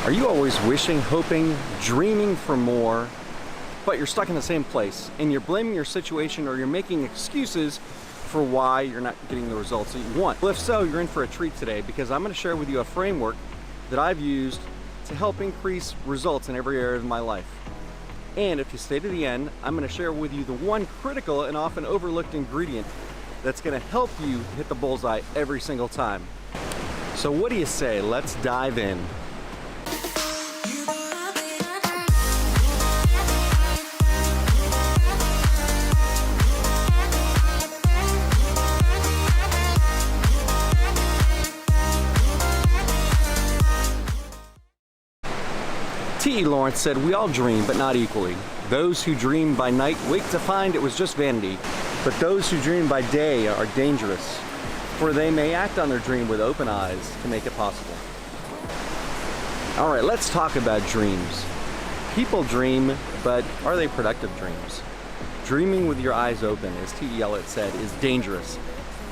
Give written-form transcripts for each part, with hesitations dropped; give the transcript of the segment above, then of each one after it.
Are you always wishing, hoping, dreaming for more, but you're stuck in the same place and you're blaming your situation or you're making excuses for why you're not getting the results that you want? Well, if so, you're in for a treat today, because I'm going to share with you a framework that I've used to help increase results in every area of my life. And if you stay to the end, I'm going to share with you the one critical and often overlooked ingredient that's going to help you hit the bullseye every single time. So what do you say? Let's dive in. T.E. Lawrence said, "We all dream, but not equally. Those who dream by night wake to find it was just vanity. But those who dream by day are dangerous, for they may act on their dream with open eyes to make it possible." All right, let's talk about dreams. People dream, but are they productive dreams? Dreaming with your eyes open, as T.E. Eliot said, is dangerous.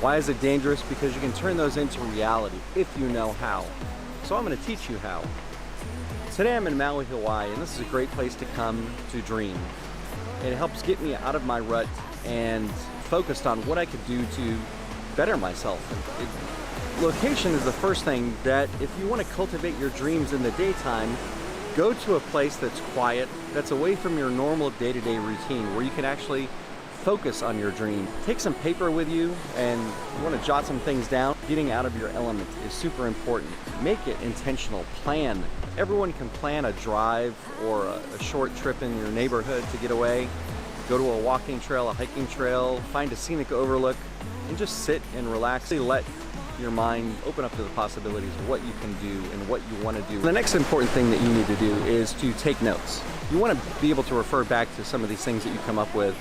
Why is it dangerous? Because you can turn those into reality if you know how. So I'm going to teach you how. Today I'm in Maui, Hawaii, and this is a great place to come to dream. It helps get me out of my rut and focused on what I could do to better myself. Location is the first thing that, if you want to cultivate your dreams in the daytime, go to a place that's quiet, that's away from your normal day-to-day routine, where you can actually focus on your dream. Take some paper with you, and you want to jot some things down. Getting out of your element is super important. Make it intentional. Plan. Everyone can plan a drive or a short trip in your neighborhood to get away. Go to a walking trail, a hiking trail, find a scenic overlook, and just sit and relax. Let your mind open up to the possibilities of what you can do and what you want to do. The next important thing that you need to do is to take notes. You want to be able to refer back to some of these things that you come up with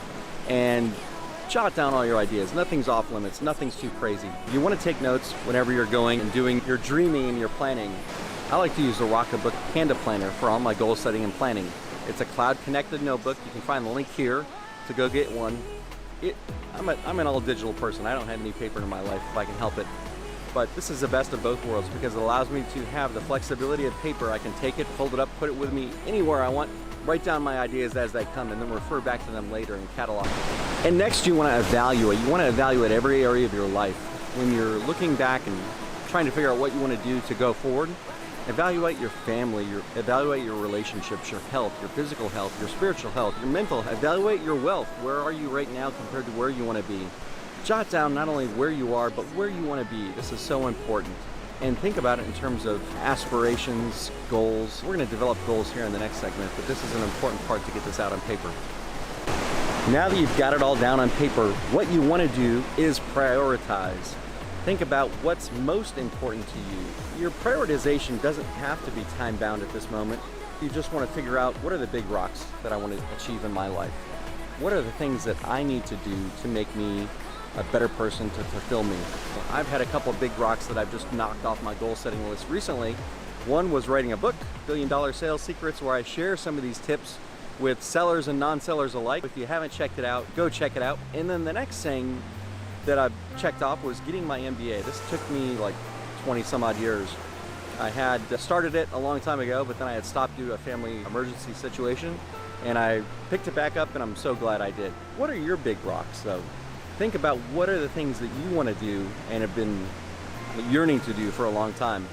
and jot down all your ideas. Nothing's off limits, nothing's too crazy. You want to take notes whenever you're going and doing your dreaming and your planning. I like to use the Rocketbook Panda Planner for all my goal setting and planning. It's a cloud connected notebook. You can find the link here to go get one. I'm an all digital person. I don't have any paper in my life if I can help it. But this is the best of both worlds, because it allows me to have the flexibility of paper. I can take it, fold it up, put it with me anywhere I want, write down my ideas as they come, and then refer back to them later and catalog them. And next, you want to evaluate. You want to evaluate every area of your life. When you're looking back and trying to figure out what you want to do to go forward, evaluate your family, evaluate your relationships, your health, your physical health, your spiritual health, your mental health. Evaluate your wealth. Where are you right now compared to where you want to be? Jot down not only where you are, but where you want to be. This is so important. And think about it in terms of aspirations, goals. We're going to develop goals here in the next segment, but this is an important part to get this out on paper. Now that you've got it all down on paper, what you want to do is prioritize. Think about what's most important to you. Your prioritization doesn't have to be time-bound at this moment. You just want to figure out, what are the big rocks that I want to achieve in my life? What are the things that I need to do to make me a better person, to fulfill me? I've had a couple of big rocks that I've just knocked off my goal-setting list recently. One was writing a book, $1 Billion Sales Secrets, where I share some of these tips with sellers and non-sellers alike. If you haven't checked it out, go check it out. And then the next thing that I've checked off was getting my MBA. This took me like 20 some odd years. I had started it a long time ago, but then I had stopped due to a family emergency situation, and I picked it back up, and I'm so glad I did. What are your big rocks though? Think about what are the things that you want to do and have been yearning to do for a long time.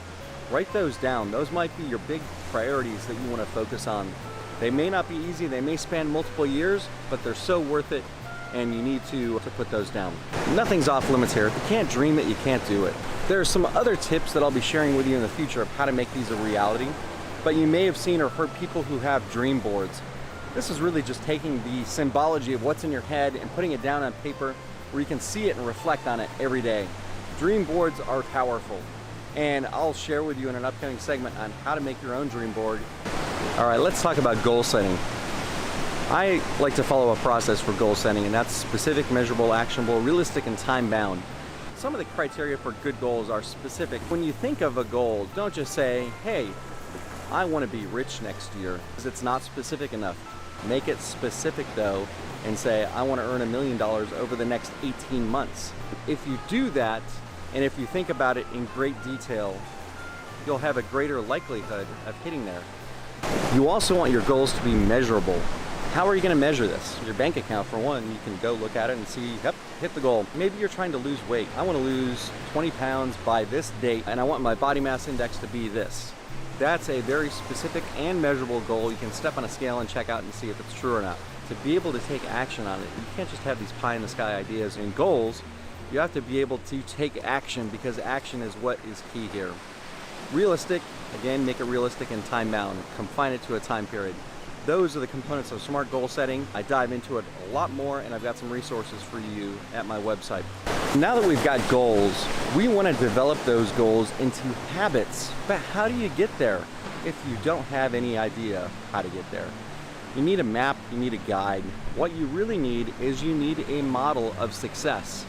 Write those down. Those might be your big priorities that you want to focus on. They may not be easy, they may span multiple years, but they're so worth it, and you need to put those down. Nothing's off limits here. If you can't dream it, you can't do it. There are some other tips that I'll be sharing with you in the future of how to make these a reality, but you may have seen or heard people who have dream boards. This is really just taking the symbology of what's in your head and putting it down on paper where you can see it and reflect on it every day. Dream boards are powerful, and I'll share with you in an upcoming segment on how to make your own dream board. All right, let's talk about goal setting. I like to follow a process for goal setting, and that's specific, measurable, actionable, realistic, and time-bound. Some of the criteria for good goals are specific. When you think of a goal, don't just say, hey, I want to be rich next year, because it's not specific enough. Make it specific though, and say, I want to earn $1 million over the next 18 months. If you do that, and if you think about it in great detail, you'll have a greater likelihood of hitting there. You also want your goals to be measurable. How are you going to measure this? Your bank account, for one, you can go look at it and see, yep, hit the goal. Maybe you're trying to lose weight. I want to lose 20 pounds by this date, and I want my body mass index to be this. That's a very specific and measurable goal. You can step on a scale and check out and see if it's true or not. To be able to take action on it, you can't just have these pie-in-the-sky ideas and goals. You have to be able to take action, because action is what is key here. Realistic, again, make it realistic and time-bound. Confine it to a time period. Those are the components of smart goal setting. I dive into it a lot more, and I've got some resources for you at my website. Now that we've got goals, we want to develop those goals into habits. But how do you get there if you don't have any idea how to get there? You need a map, you need a guide. What you really need is you need a model of success.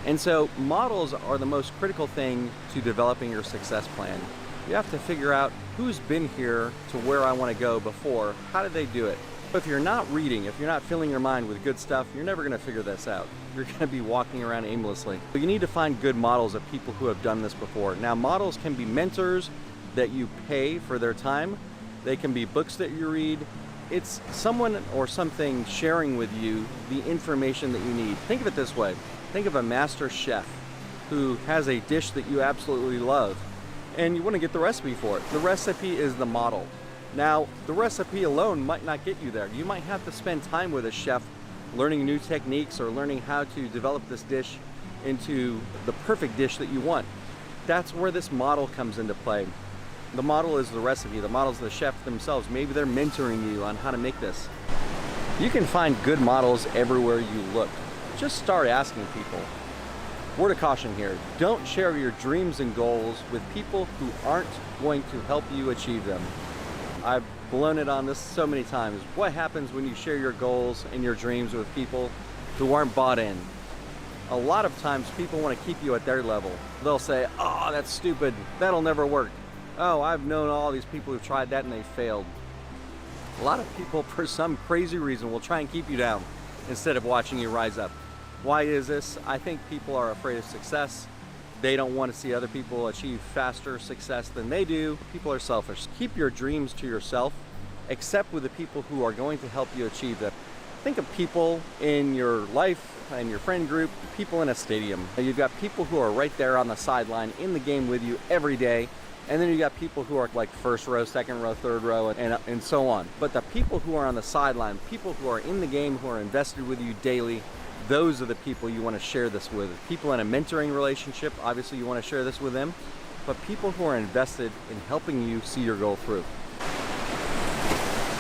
And so models are the most critical thing to developing your success plan. You have to figure out who's been here to where I want to go before. How did they do it? If you're not reading, if you're not filling your mind with good stuff, you're never going to figure this out. You're going to be walking around aimlessly. But you need to find good models of people who have done this before. Now, models can be mentors that you pay for their time. They can be books that you read. It's someone or something sharing with you the information that you need. Think of it this way. Think of a master chef who has a dish that you absolutely love, and you want to get the recipe for it. The recipe is the model. Now, the recipe alone might not get you there. You might have to spend time with a chef learning new techniques or learning how to develop this dish into the perfect dish that you want. That's where this model comes into play. The model is the recipe. The model is the chef themselves. Maybe they're mentoring you on how to make this. You can find good models everywhere you look. Just start asking people. Word of caution here, don't share your dreams and goals with people who aren't going to help you achieve them. I've blown it on this so many times. What happens when you share your goals and your dreams with people who aren't bought in? A lot of times people want to keep you at their level. They'll say, oh, that's stupid, that'll never work. Oh, I've known all these people who've tried that and they failed. A lot of people, for some crazy reason, will try and keep you down instead of watching you rise up. Why is this? I think people are afraid of success. They don't want to see other people achieve faster success than they do. People are selfish. Keep your dreams to yourself, except with the people who are going to help you achieve them. Think of people in your life and your friend group, people in a stadium. You've got people who are right there on the sideline in the game with you every day. And then you got people who are like first row, second row, third row, and so on. But the people who are on the sideline, people who are in the game, who are invested with you daily, those are the people you want to share this with. People in a mentoring relationship, obviously you want to share this with them, but people who are invested in helping you see your goal through.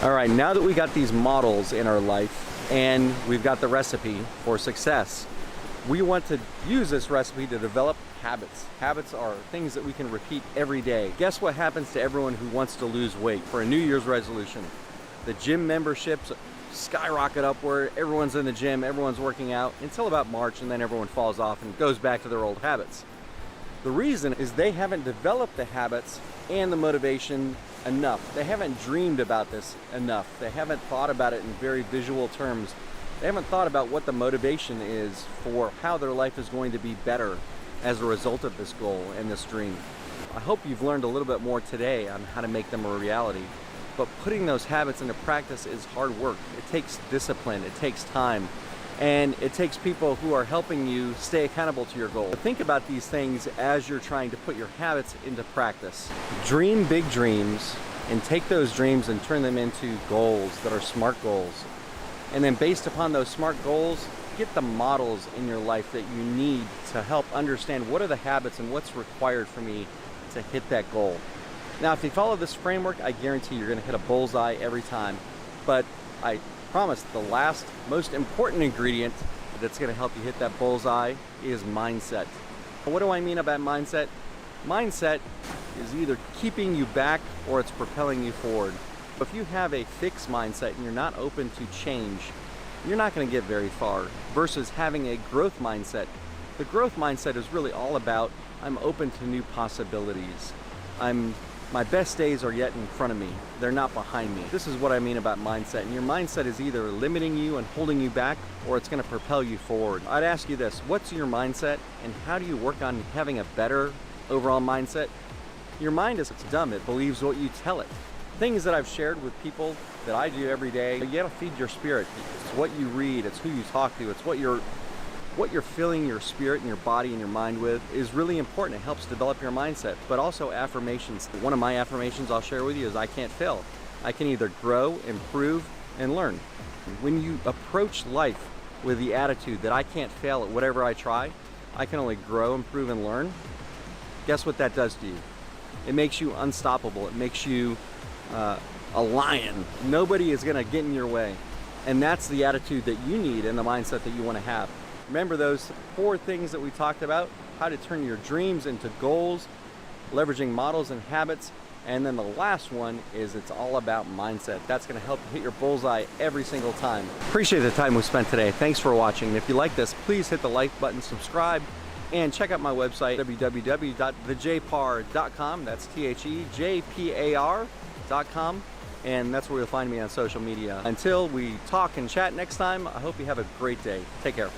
All right, now that we got these models in our life and we've got the recipe for success, we want to use this recipe to develop habits. Habits are things that we can repeat every day. Guess what happens to everyone who wants to lose weight for a New Year's resolution? The gym memberships skyrocket upward, everyone's in the gym, everyone's working out until about March, and then everyone falls off and goes back to their old habits. The reason is they haven't developed the habits and the motivation enough. They haven't dreamed about this enough. They haven't thought about it in very visual terms. They haven't thought about what the motivation is for how their life is going to be better as a result of this goal and this dream. I hope you've learned a little bit more today on how to make them a reality. But putting those habits into practice is hard work. It takes discipline, it takes time, and it takes people who are helping you stay accountable to your goal. But think about these things as you're trying to put your habits into practice. Dream big dreams and take those dreams and turn them into goals that are SMART goals. And then based upon those SMART goals, get the models in your life that you need to help understand what are the habits and what's required for me to hit that goal. Now, if you follow this framework, I guarantee you're going to hit a bullseye every time. But I promise the last, most important ingredient that's going to help you hit that bullseye is mindset. What do I mean about mindset? Mindset is either keeping you back or it's propelling you forward. If you have a fixed mindset and you're not open to change, you're not going to get very far versus having a growth mindset. The growth mindset is really all about I'm open to new possibilities. My best days are yet in front of me. They're not behind me. This is what I mean about mindset. And your mindset is either limiting you and holding you back, or it's going to propel you forward. I'd ask you this, what's your mindset and how do you work on having a better overall mindset? Your mind is dumb. It believes what you tell it. Things that I've shared with people that I do every day, you gotta feed your spirit. It's what you read, it's who you talk to, it's what you're filling your spirit and your body and your mind with is really important. It helps develop your mindset, but also affirmations. One of my affirmations I'll share with you is I can't fail. I can either grow, improve, and learn. When you approach life with the attitude that I can't fail at whatever I try, I can only grow, improve, and learn, guess what that does to you? It makes you unstoppable. It makes you a lion. Nobody is gonna get in your way. And that's the attitude that you need and the mindset that you wanna have. Remember those 4 things that we talked about, how to turn your dreams into goals, leveraging models and habits, and then the last one is it's all about mindset. That's gonna help you hit your bullseye every single time. Appreciate the time we spent today. Thanks for watching. And if you like this, please hit the like button, subscribe, and check out my website, www.thejpar.com. That's THEJPAR.com. And that's where you'll find me on social media. Until we talk and chat next time, I hope you have a great day. Take care.